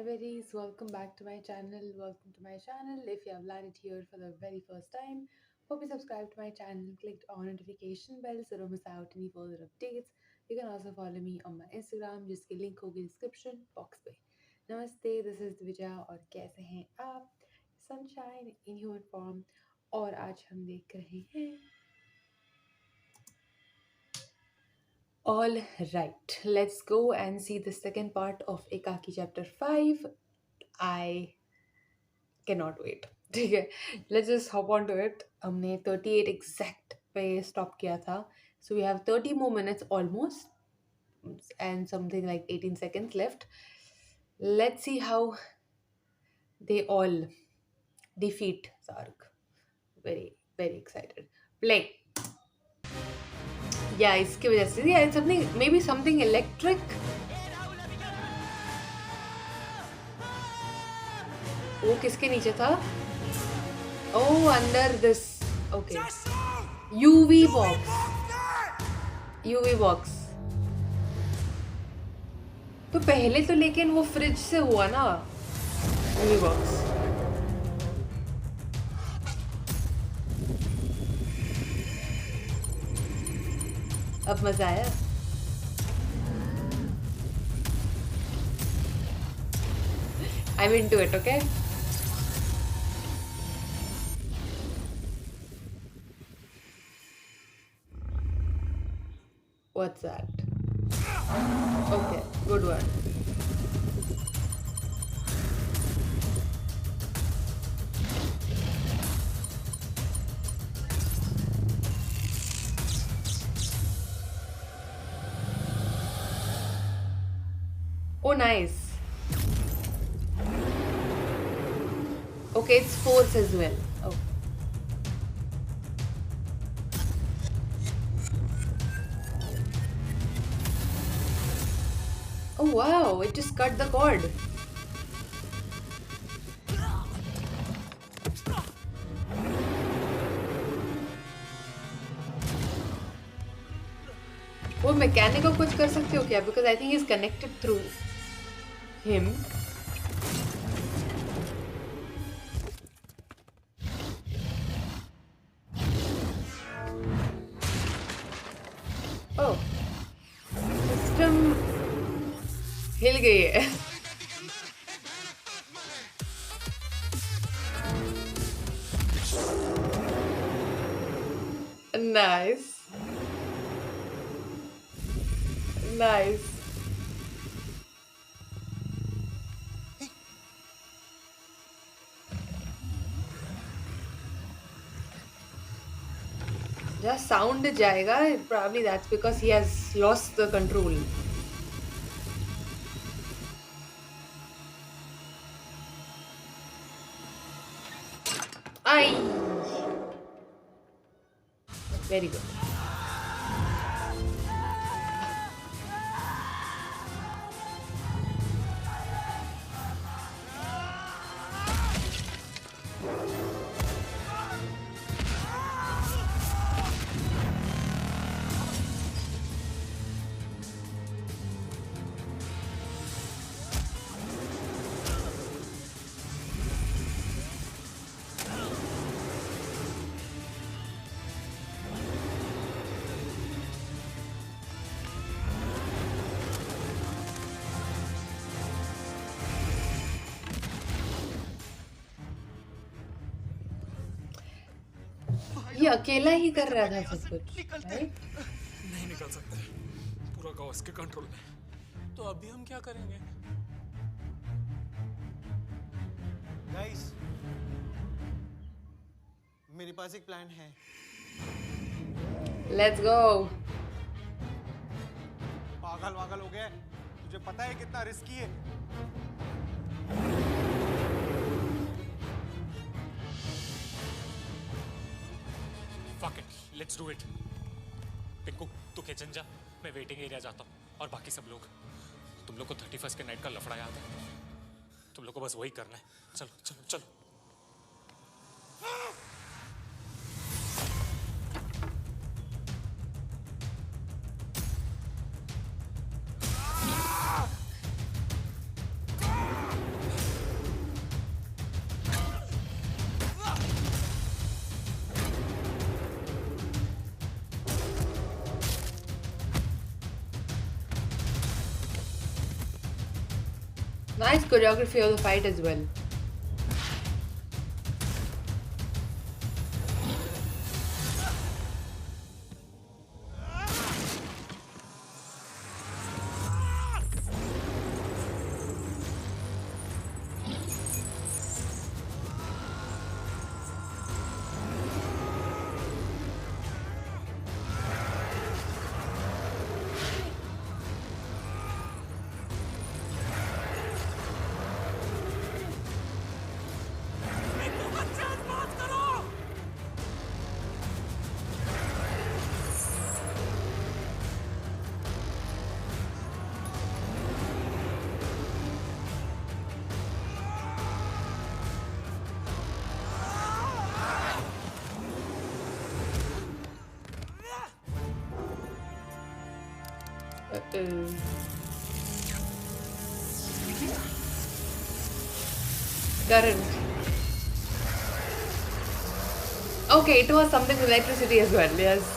Hi berries, welcome back to my channel. Welcome to my channel. If you have landed here for the very first time, hope you subscribe to my channel, clicked on notification bell so don't miss out any further updates. You can also follow me on my Instagram जिसकी link होगी description box पे. Namaste, this is Dvija और कैसे हैं आप? Sunshine in human form और आज हम देख रहे हैं. All right, let's go and see the second part of Ekaki chapter 5. I cannot wait. ठीक है, let's just hop on to it. हमने 38 exact पे stop किया था. So we have 30 more minutes almost and something like 18 seconds left. Let's see how they all defeat Zarg. Very, very excited. Play. Yeah, इसकी वजह से yeah, it's something maybe something electric. वो किसके नीचे था? Oh, under this. Okay. UV box. UV box. तो पहले तो लेकिन वो फ्रिज से हुआ ना UV box. अब मजा आया. I'm into it, okay? What's that? Okay, good one. Oh, nice. Okay, it's force as well. Oh. Oh wow, it just cut the cord. वो मैकेनिक को कुछ कर सकते हो क्या? Because I think he's connected through him. Oh, system हिल गई है. Nice. Nice. Just sound जाएगा. Probably that's because he has lost the control. Ay. Very good. ये अकेला ही कर रहा था सब कुछ, राइट? नहीं निकल सकते, पूरा गांव उसके कंट्रोल में. तो अभी हम क्या करेंगे? गाइस, मेरे पास एक प्लान है. Let's go. पागल हो गया? तुझे पता है कितना रिस्की है? Fuck it, let's do it. Pinku, तू किचन जा, मैं वेटिंग एरिया जाता हूँ. और बाकी सब लोग, तुम लोग को 31st के नाइट का लफड़ा याद है? तुम लोग को बस वही करना है. चलो चलो चलो. Nice choreography of the fight as well. Uh-oh. Current. Okay, it was something with electricity as well, yes.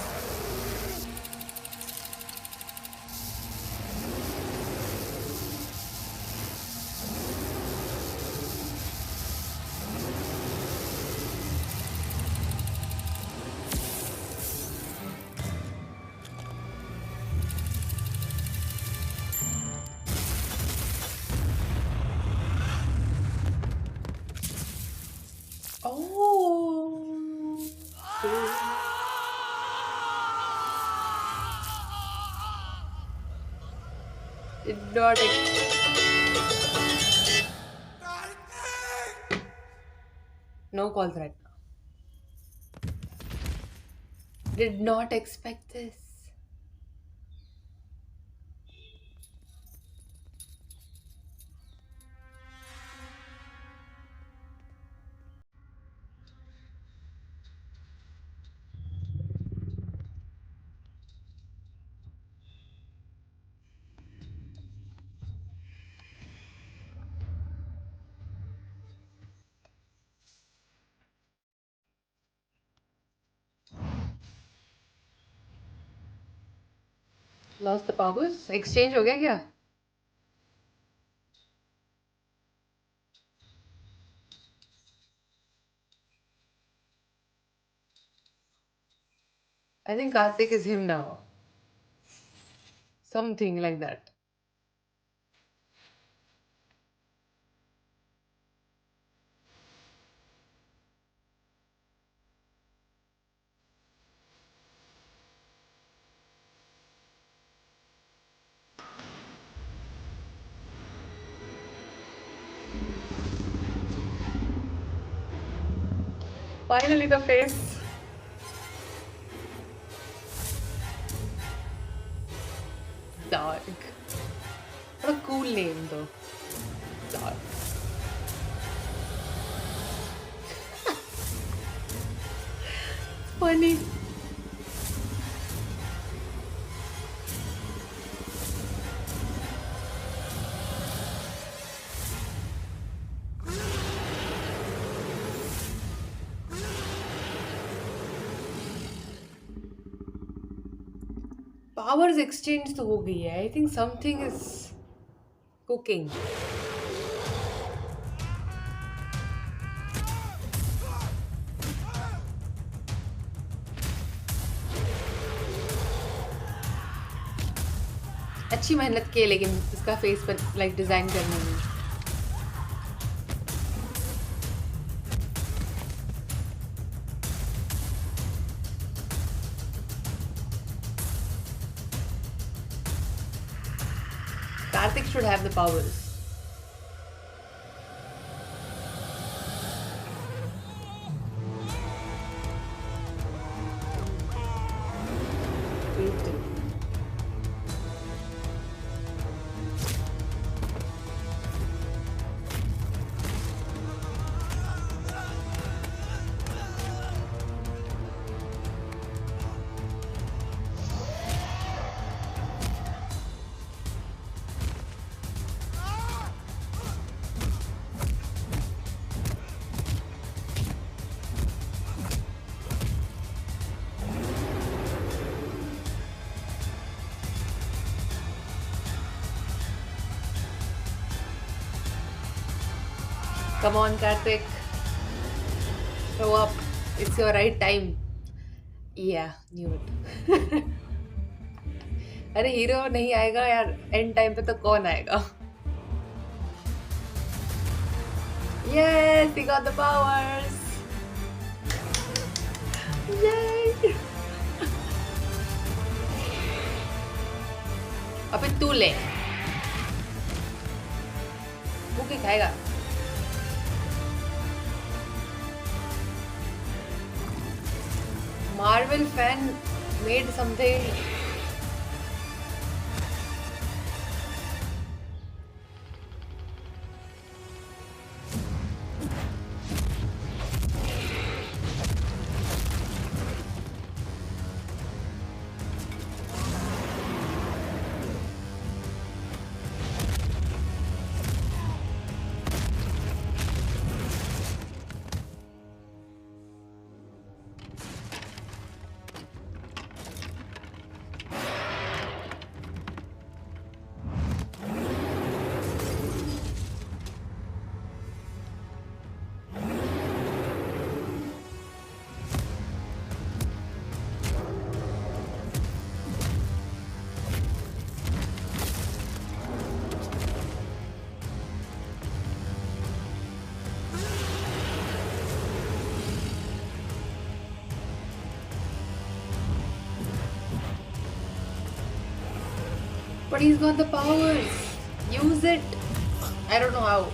Oh. Did not no calls right now. Did not expect this. Lost the powers? Exchange हो गया क्या? I think Karthik is him now. Something like that. Finally the face. Dark. What a cool name though. Dark. Funny. Powers exchange तो हो गई है. I think something is cooking. अच्छी मेहनत की है लेकिन इसका फेस पर लाइक डिजाइन करने में. Karthik should have the powers. Brutal. Come on, Karthik. Show up. It's your right time. Yeah, knew it. अरे हीरो नहीं आएगा यार एंड टाइम पे तो कौन आएगा? Yes, he got the powers. Yay! अबे तू ले. वो क्या खाएगा? Marvel fan made something. But he's got the powers. Use it. I don't know how.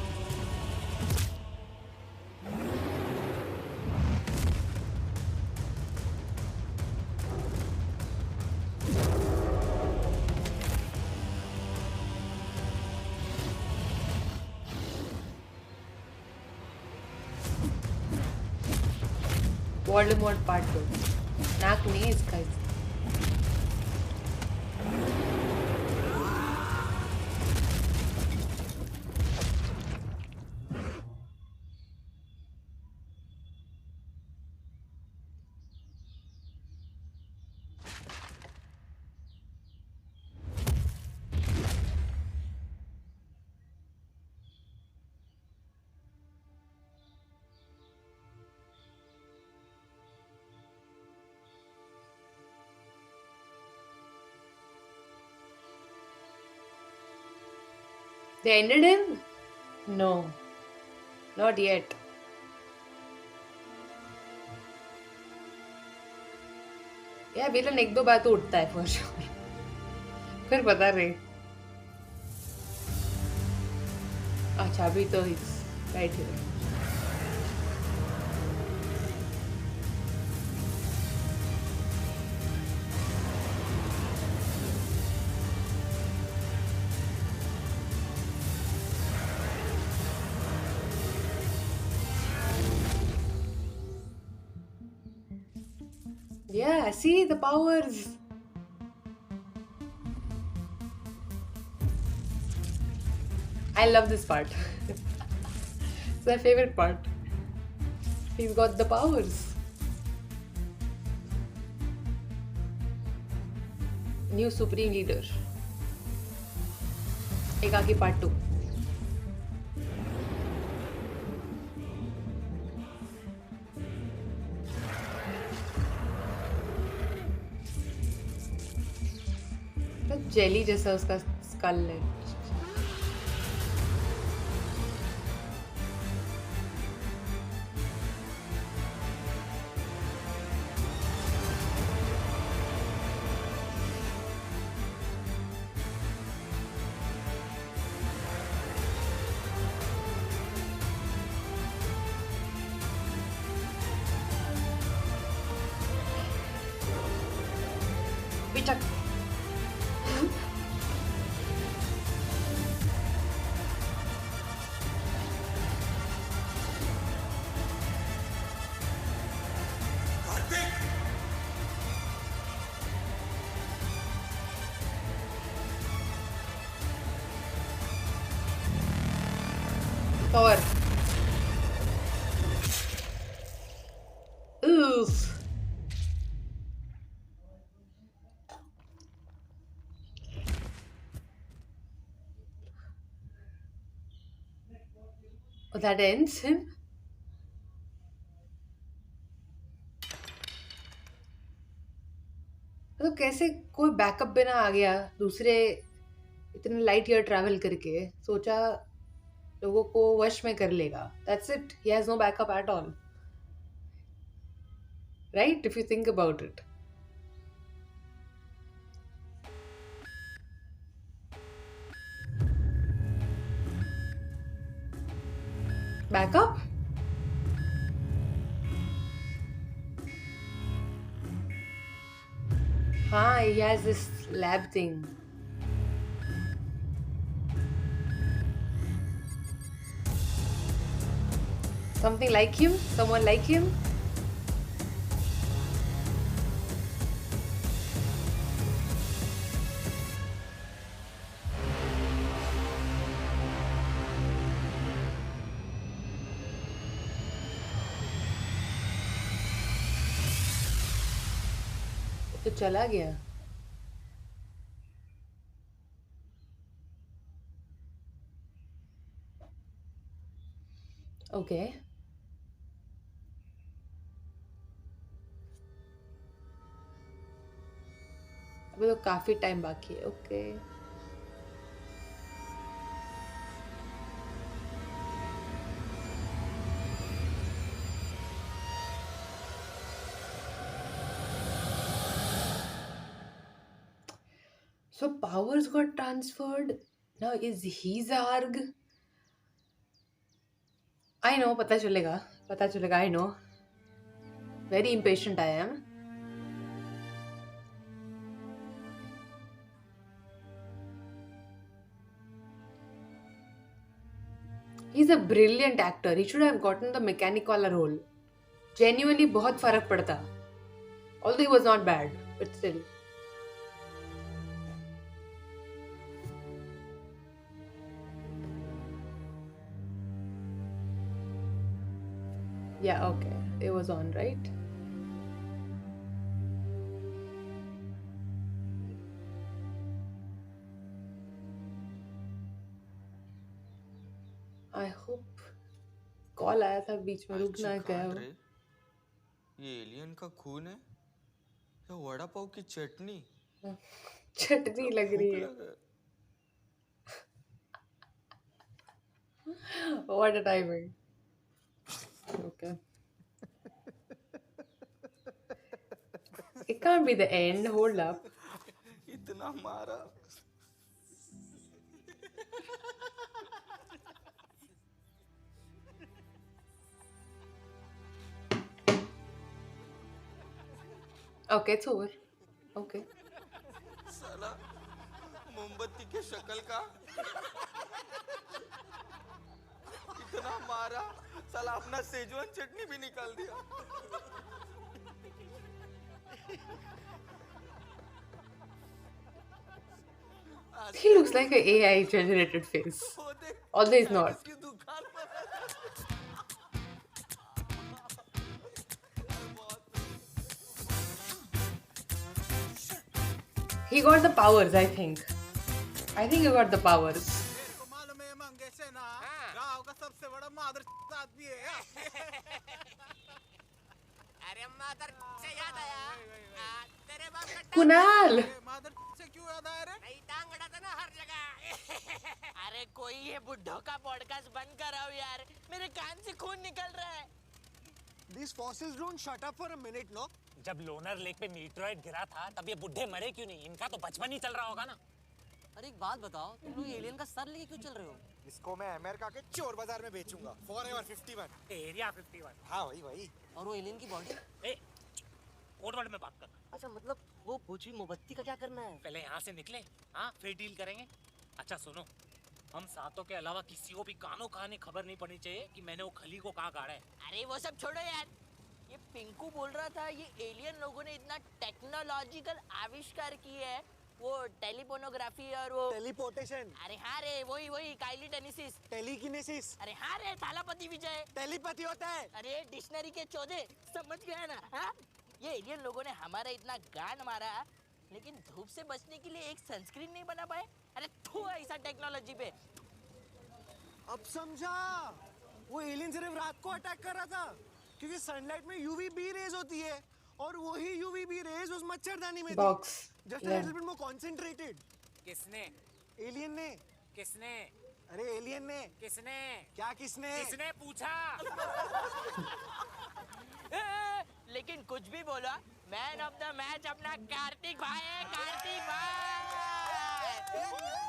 Voldemort Part 2. नाक नहीं है इसका. They ended him? No, not yet. यार विलन एक दो बार तो उठता है फॉर श्योर. फिर पता नहीं. अच्छा अभी तो राइट है. Yeah, see the powers. I love this part. It's my favorite part. He's got the powers. New Supreme Leader. Ekaki Part 2. Jelly जैसा उसका स्कल है. बेटा Thor. Oof. that ends him. तो कैसे कोई बैकअप बिना आ गया दूसरे इतने लाइट ईयर ट्रैवल करके सोचा लोगों को वश में कर लेगा. That's it. He has no backup at all. Right, if you think about it. Backup. हाँ, he has this lab thing. Something like him? Someone like him? तो चला गया. ओके. अभी तो काफी टाइम बाकी है. Okay. So powers got transferred. Now is he Zarg? I know, पता चलेगा. I know. Very impatient I am. He's a brilliant actor. He should have gotten the mechanic वाला role. Genuinely बहुत फर्क पड़ता. Although he was not bad, but still. Yeah, okay. It was on, right? I hope call आया था बीच में, रुक ना गया हो. ये एलियन का खून है या वड़ा पाव की चटनी? चटनी लग रही है. What a timing. Okay. It can't be the end. Hold up. इतना मारा. Okay, it's over. Okay. साला मोमबत्ती के शक्ल का इतना मारा, साला अपना सेजवान चटनी भी निकाल दिया. He looks like an AI generated face. Although he's not. इसकी दुकान पर He got the powers, I think. I think he got the powers. को मालूम है मंगेश है ना गांव का सबसे बड़ा मादर आदमी है. अरे मादर से याद आया तेरे बाप का Kunal! मादर से क्यों याद आया रे? नहीं टांगड़ा था ना हर जगह. अरे कोई ये बुड्ढो का पॉडकास्ट बंद कराओ यार, मेरे कान से खून निकल रहा है. These fossils don't shut up for a minute, no? जब लोनर लेक पे मीटरॉइड गिरा था तब ये बुढ़े मरे क्यों नहीं? इनका तो बचपन ही चल रहा होगा ना. अरे एक बात बताओ, तुम लोग एलियन का सर लेके क्यों चल रहे हो? इसको मैं अमेरिका के चोर बाजार में बेचूंगा. Forever 51. एरिया 51. हाँ वही. और वो एलियन की बॉडी? ए, कोड वर्ड में बात कर. अच्छा मतलब वो पूछी मोमबत्ती का क्या करना है? पहले यहाँ से निकले, हाँ फिर डील करेंगे. अच्छा सुनो, हम सातों के अलावा किसी को भी कानों कान खबर नहीं पड़नी चाहिए कि मैंने वो खली को कहाँ गाड़ा है. अरे वो सब छोड़ो यार, ये पिंकू बोल रहा था ये एलियन लोगों ने इतना टेक्नोलॉजिकल आविष्कार किए है, वो टेलीपोनोग्राफी और वो Teleportation. अरे हाँ रे वही काइली टेनिसिस. Telekinesis. अरे हाँ रे थालापति विजय. Telepathy होता है. अरे डिक्शनरी के चौधे समझ गया ना. हाँ ये एलियन लोगों ने हमारा इतना गान मारा, लेकिन धूप से बचने के लिए एक सनस्क्रीन नहीं बना पाए. अरे थू ऐसा टेक्नोलॉजी पे. अब समझा. वो एलियन सिर्फ रात को अटैक कर रहा था क्योंकि सनलाइट में यूवीबी रेज होती है और वही यूवीबी रेज उस मच्छरदानी में थी Box. Just a Yeah. Little bit more concentrated किसने एलियन ने किसने अरे एलियन ने किसने क्या किसने किसने पूछा? लेकिन कुछ भी बोला, मैन ऑफ द मैच अपना कार्तिक भाई है, कार्तिक भाई।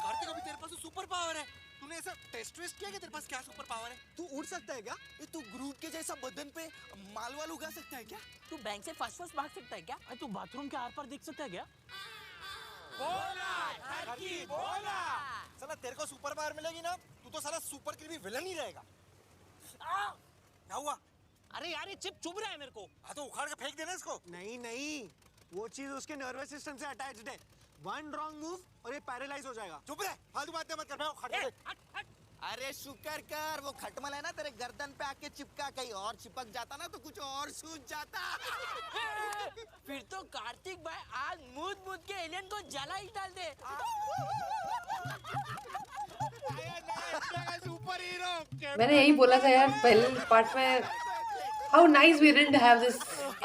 कार्तिक अभी तेरे पास सुपर पावर है तूने ऐसा टेस्ट वेस्ट किया कि तेरे पास क्या सुपर पावर है तू उड़ सकता है क्या तू ग्रूप के जैसा बदन पे माल वाल उगा सकता है क्या तू बैंक से फर्स्ट फर्स्ट भाग सकता है क्या? तू बाथरूम के आर पार देख सकता है क्या? बोला साला तेरे को सुपर पावर मिलेगी ना तू तो साला सुपर के भी विलन ही रहेगा क्या हुआ अरे यार ये चिप चुभ रहा है मेरे को। हाँ तो उखाड़ के फेंक देना इसको नहीं वो चीज उसके नर्वस सिस्टम से अटैच्ड है वन रॉन्ग मूव और ये पैरालाइज हो जाएगा चुप रहे फालतू बातें मत कर मैं उखाड़ के अरे शुक्र कर वो खटमल है ना तेरे गर्दन पे आके चिपका कहीं और चिपक जाता ना तो कुछ और सूझ जाता फिर तो कार्तिक भाई आज मूद मूद के एलियन को जला ही डाल दे। सुपर हीरो मैंने यही बोला था यार पहले पार्ट में. How nice we didn't have this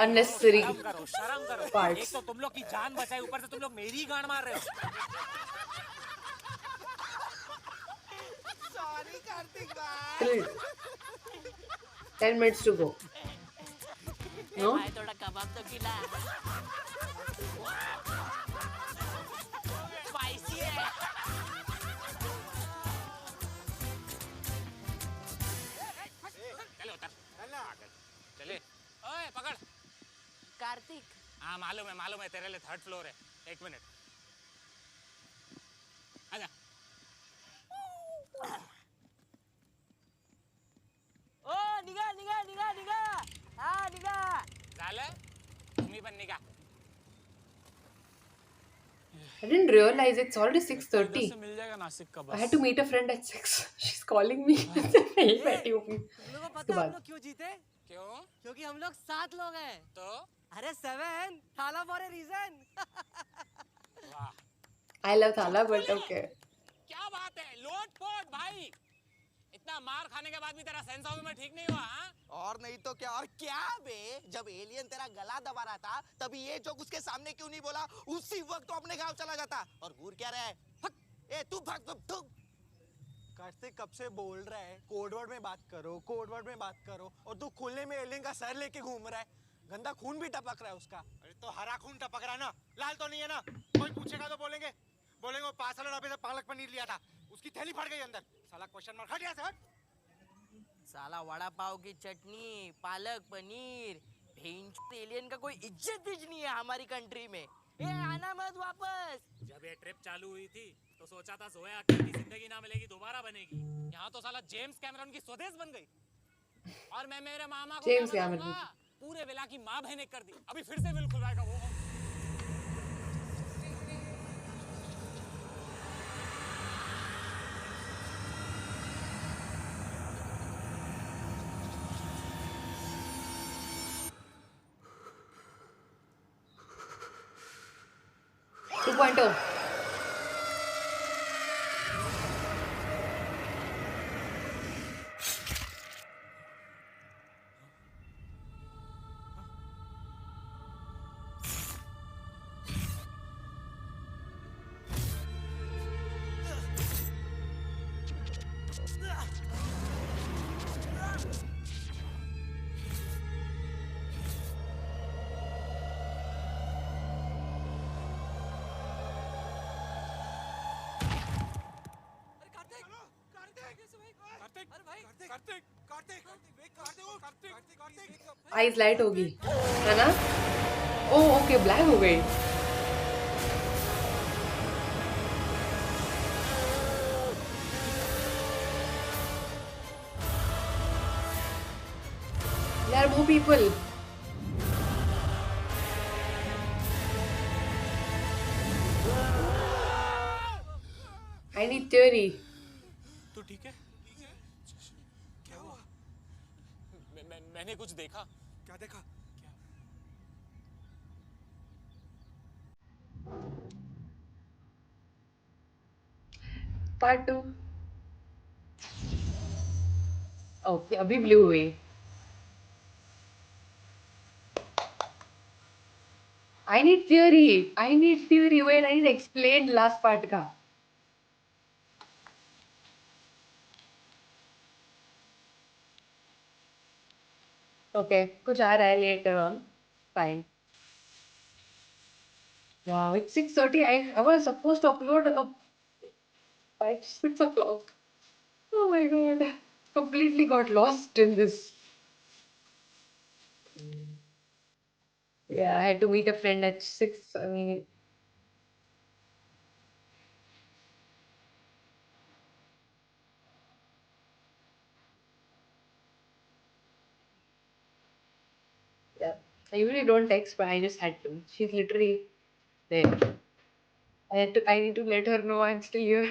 unnecessary शर्म करो। parts. एक तो तुम लोग की जान बचाई, ऊपर से तुम लोग मेरी ही गांड मार रहे हो। सॉरी कार्तिक भाई Still 10 minutes to go. No? भाई थोड़ा कबाब तो खिला। स्पाइसी है। चले उतर चले। ओए पकड़। कार्तिक हाँ मालूम है तेरे लिए थर्ड फ्लोर है। एक मिनट आजा। ओ निघा हाँ निघा झालं तुम्ही पण निघा। I didn't realize it's already 6:30. से मिल जाएगा नासिक का I बस। had to meet a friend at 6. She's calling me. यहीं बैठी हूँ फिर. तुम लोगों को उसके पता है हम बाद लोग क्यों जीते? क्यों? क्योंकि हम लोग 7 लोग हैं। तो अरे 7 थाला फॉर ए रीजन। वाह I love Thala, but okay. क्या बात है, लोट पोट भाई। इतना मार खाने के बाद भी तेरा सेंस ऑफ ह्यूमर ठीक नहीं हुआ? हाँ? और नहीं तो क्या और क्या बे जब एलियन तेरा गला दबा रहा था तभी ये जोक उसके सामने क्यों नहीं बोला उसी वक्त तो अपने गांव चला जाता और घूर क्या रहा है ए तू भाग तू कार्तिक कब से बोल रहा है कोडवर्ड में बात करो और तू खुले में एलियन का सर लेके घूम रहा है गंदा खून भी टपक रहा है उसका अरे तो हरा खून टपक रहा है ना, लाल तो नहीं है ना। कोई पूछेगा तो बोलेंगे वो 5 साल डब्बे से पालक पनीर लिया था, उसकी थैली फट गई अंदर। साला क्वेश्चन मार्क हट यहाँ से हट। साला वड़ा पाव की चटनी पालक पनीर भेंच एलियन का कोई इज्जत ही नहीं है हमारी कंट्री में। ए आना मत वापस। जब ये ट्रिप चालू हुई थी तो सोचा था जोया अख्तर की जिंदगी ना मिलेगी दोबारा बनेगी। यहाँ तो साला जेम्स कैमरन की स्वदेश बन गई। और मैं मेरे मामा को जेम्स क्या कैमरन। बताऊंगा? पूरे विला की माँ बहन एक कर दी। अभी फिर से विल खुलवाएगा वो। Two point oh. Eyes light होगी है ना. ओ ओके ब्लैक हो गई. There are more people. I need theory. तू ठीक है? क्या हुआ? मैंने कुछ देखा। क्या देखा? Part 2. ओके अभी ब्लू हुई. I need theory. I need theory. Wait, I need to explain last part का. Okay, कुछ आ रहा है later on. Fine. Wow, it's 6:30. I was supposed to upload by 6 o'clock. Oh my god. Completely got lost in this. Yeah, I had to meet a friend at 6. I mean, yeah. I usually don't text, but I just had to. She's literally there. I need to let her know I'm still here.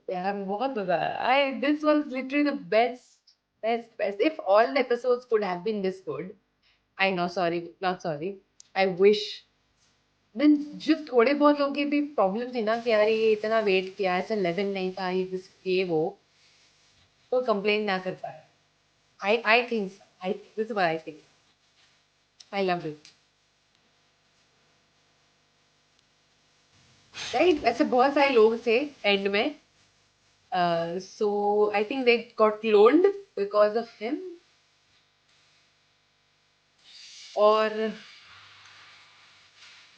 Yeah, बहुत मजा आया. This was literally the best. If all the episodes could have been this good, I know, sorry, not sorry. I wish. Then जो थोड़े बहुत लोगों की भी problem थी ना कि यार ये इतना वेट किया ऐसा लेवल नहीं था ये वो तो कंप्लेन ना कर पाए. I think I this is what I think. I love it. Right? ऐसे बहुत सारे लोग थे एंड में. So I think they got cloned because of him. Or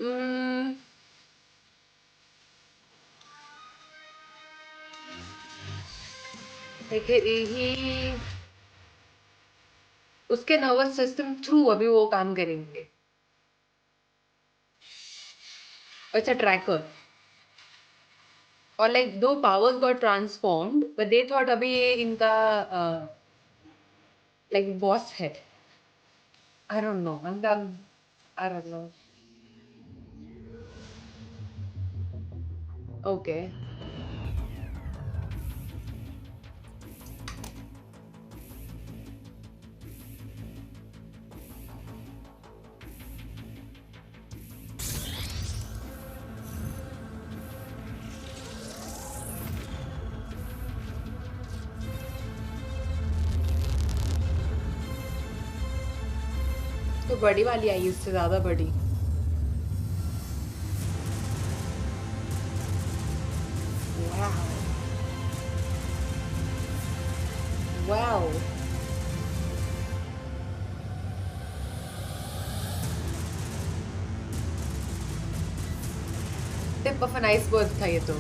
mm, like he उसके नर्वस सिस्टम थ्रू अभी वो काम करेंगे. It's a tracker. Or like though powers got transformed, but they thought अभी ये इनका like boss है. I don't know. I'm done. I don't know. Okay. तो बड़ी वाली आई उससे ज्यादा बड़ी. Wow. Wow. Tip of an iceberg था ये तो.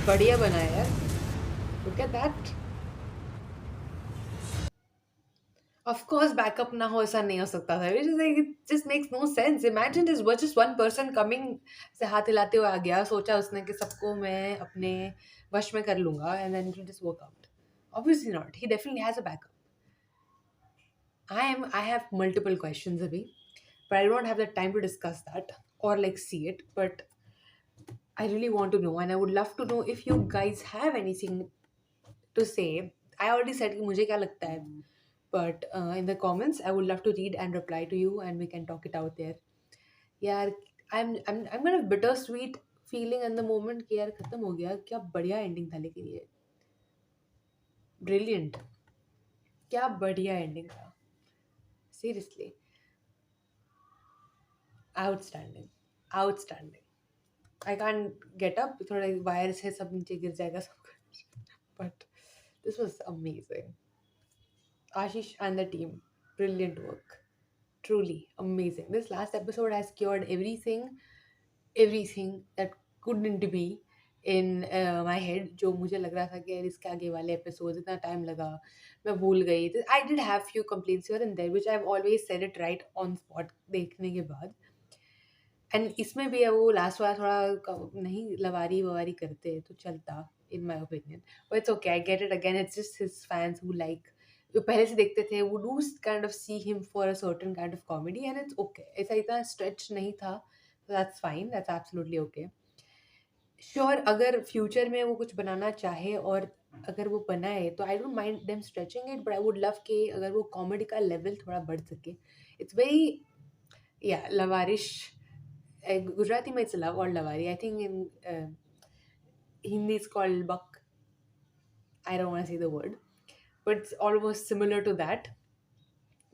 बढ़िया बना है यार. Look at that. Of course, backup ना हो ऐसा नहीं हो सकता था. It is like, it just makes no sense. Imagine this was just one person coming से हाथ हिलाते हुए आ गया. सोचा उसने कि सबको मैं अपने वश में कर लूंगा and then it will just work out. Obviously not. He definitely has a backup. I have multiple questions abhi, but I don't have the time to discuss that or like see it. But I really want to know, and I would love to know if you guys have anything to say. I already said कि मुझे क्या लगता है, but in the comments I would love to read and reply to you, and we can talk it out there. यार I'm gonna have bittersweet feeling in the moment कि यार खत्म हो गया. क्या बढ़िया ending था लेकिन ये brilliant. क्या बढ़िया ending था. Seriously, outstanding. I can't get up. थोड़ा वायर से सब नीचे गिर जाएगा सब कुछ. But this was amazing. Ashish and the team, brilliant work. Truly amazing. This last episode has cured everything that couldn't be in my head. जो मुझे लग रहा था कि यार इसके आगे वाले episodes इतना time लगा, मैं भूल गई. I did have few complaints here and there, which I've always said it right on spot देखने के बाद. एंड इसमें भी है वो लास्ट वाला थोड़ा नहीं लवारी ववारी करते तो चलता in my opinion. But it's okay, I get it. Again it's just his fans who like जो पहले से देखते थे वो do kind of see him for a certain kind of comedy and it's okay. ऐसा इतना स्ट्रेच नहीं था. That's fine, that's absolutely okay. Sure अगर फ्यूचर में वो कुछ बनाना चाहे और अगर वो बनाए तो I don't mind them stretching it, but I would love कि अगर वो कॉमेडी का लेवल थोड़ा बढ़ सके. इट्स वेरी, या लवारिश. गुजराती में इट्स लव और लवारी. I think in Hindi it's called बक. I don't want to say the word, but it's almost similar to that.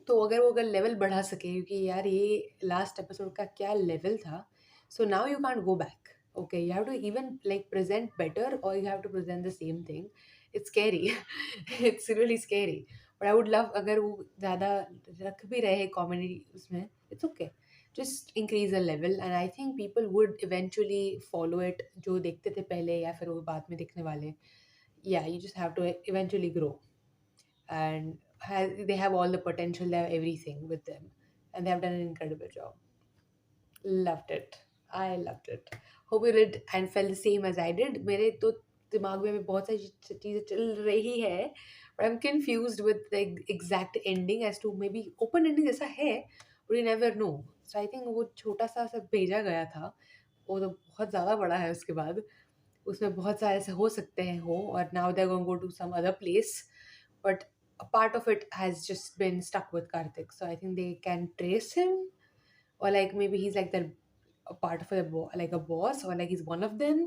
तो अगर लेवल बढ़ा सके, क्योंकि यार ये लास्ट एपिसोड का क्या लेवल था. So now you can't go back. Okay, you have to even like present better और you have to present the same thing. It's scary. It's really scary. But I would love अगर वो ज़्यादा रख भी रहे comedy उसमें. It's okay, just increase the level and I think people would eventually follow it, जो देखते थे पहले या फिर वो बाद में देखने वाले. Yeah, you just have to eventually grow, and they have all the potential, they have everything with them, and they have done an incredible job. Loved it. I loved it. Hope you did and felt the same as I did. मेरे तो दिमाग में अभी बहुत सारी चीज़ें चल रही है, but I'm confused with the exact ending as to maybe open ending जैसा है, but you never know. So I think वो छोटा सा सब भेजा गया था, वो तो बहुत ज़्यादा बड़ा है. उसके बाद उसमें बहुत सारे ऐसे हो सकते हैं हो, और now they're going to go to some other place, but a part of it has just been stuck with Karthik. So I think they can trace him, or like maybe he's like a part of like a boss, or like he's one of them.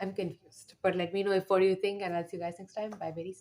I'm confused, but let me know if what do you think, and I'll see you guys next time. Bye, very